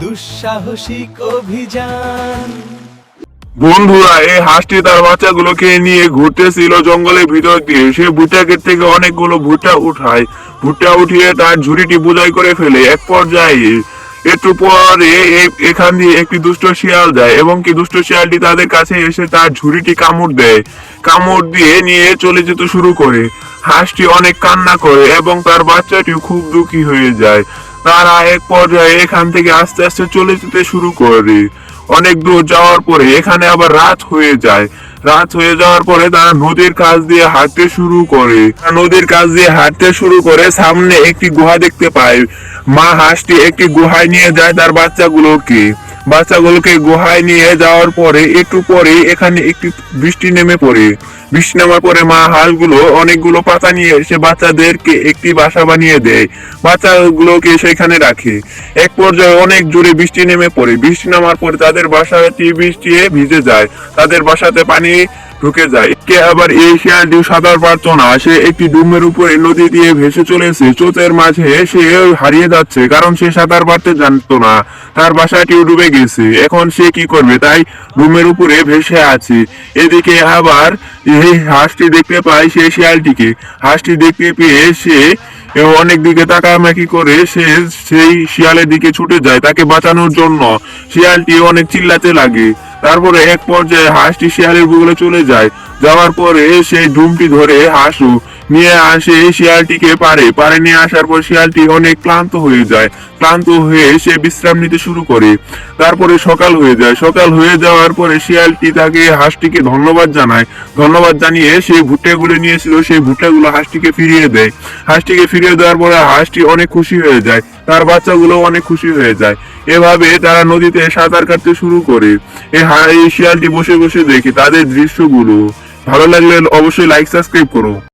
দুঃসাহসিক অভিযান। বন্ধুরা, এই হাঁসটি তার বাচ্চাগুলোকে নিয়ে ঘুরতেছিল জঙ্গলের ভিতর দিয়ে। সে ভুট্টা ক্ষেত থেকে অনেকগুলো ভুট্টা উঠায়। ভুট্টা উঠিয়ে তার ঝুড়িটি বোঝাই করে ফেলে। এক পর্যায়ে একটু পরে এখান দিয়ে একটি দুষ্ট শিয়াল যায় এবং কি দুষ্ট শিয়ালটি তাদের কাছে এসে তার ঝুড়িটি কামড় দেয়। কামড় দিয়ে নিয়ে চলে যেতে শুরু করে। হাঁসটি অনেক কান্না করে এবং তার বাচ্চাটিও খুব দুঃখী হয়ে যায়। তারা এক পর্যায়ে এখান থেকে আস্তে আস্তে চলে যেতে শুরু করে। অনেক দূর যাওয়ার পরে এখানে আবার রাত হয়ে যায়। রাত হয়ে যাওয়ার পরে তারা নদীর কাছ দিয়ে হাঁটতে শুরু করে। নদীর কাছ দিয়ে হাঁটতে শুরু করে সামনে একটি গুহা দেখতে পায়। মা হাঁসটি একটি গুহায় নিয়ে যায় তার বাচ্চাগুলোকে গুহায় নিয়ে যাওয়ার পরে একটু পরে এখানে একটি বৃষ্টি নেমে পড়ে। বৃষ্টি নামার পরে মা হাঁসগুলো অনেকগুলো পাতা নিয়ে এসে বাচ্চাদেরকে একটি বাসা বানিয়ে দেয়। বাচ্চাগুলোকে সেখানে রাখে। এক পর্যায়ে অনেক জোরে বৃষ্টি নেমে পড়ে। বৃষ্টি নামার পরে তাদের বাসাটি বৃষ্টিতে ভিজে যায়। তাদের বাসাতে পানি ঢুকে যায়। কে আবার এই শিয়ালটি সাঁতার পারতো না। সে একটি ডুমের উপরে নদী দিয়ে ভেসে চলেছে। স্রোতের মাঝে সে হারিয়ে যাচ্ছে, কারণ সে সাঁতার পারতে জানতো না। তার বাসাটিও ডুবে গেছে। এখন সে কি করবে, তাই ডুমের উপরে ভেসে আছে। এদিকে আবার এই হাঁসটি দেখতে পায় সেই শিয়ালটিকে। হাঁসটি দেখতে পেয়ে সে অনেক দিকে তাকামাকি করে সে সেই শিয়ালের দিকে ছুটে যায় তাকে বাঁচানোর জন্য। শিয়ালটি অনেক চিল্লাতে লাগে। তারপরে এক পর্যায়ে হাঁসটি শিয়ালের বুগলে চলে যায়। যাওয়ার পরে সেই ডুমটি ধরে হাঁসও নিয়ে আসে শিয়ালটিকে পারে নিয়ে আসার পর শিয়ালটি অনেক ক্লান্ত হয়ে যায়। ক্লান্ত হয়ে সে বিশ্রাম নিতে শুরু করে। তারপরে সকাল হয়ে যায়। সকাল হয়ে যাওয়ার পরে শিয়ালটি তাকে হাঁসটিকে ধন্যবাদ জানায়। ধন্যবাদ জানিয়ে সেই ভুট্টাগুলো নিয়েছিল সেই ভুট্টাগুলো হাঁসটিকে ফিরিয়ে দেয়। হাঁসটিকে ফিরিয়ে দেওয়ার পরে হাঁসটি অনেক খুশি হয়ে যায়। তার বাচ্চাগুলো অনেক খুশি হয়ে যায়। এভাবে তারা নদীতে সাঁতার কাটতে শুরু করে। এই শিয়ালটি বসে বসে দেখে তাদের দৃশ্যগুলো। ভালো লাগলে অবশ্যই লাইক সাবস্ক্রাইব করো।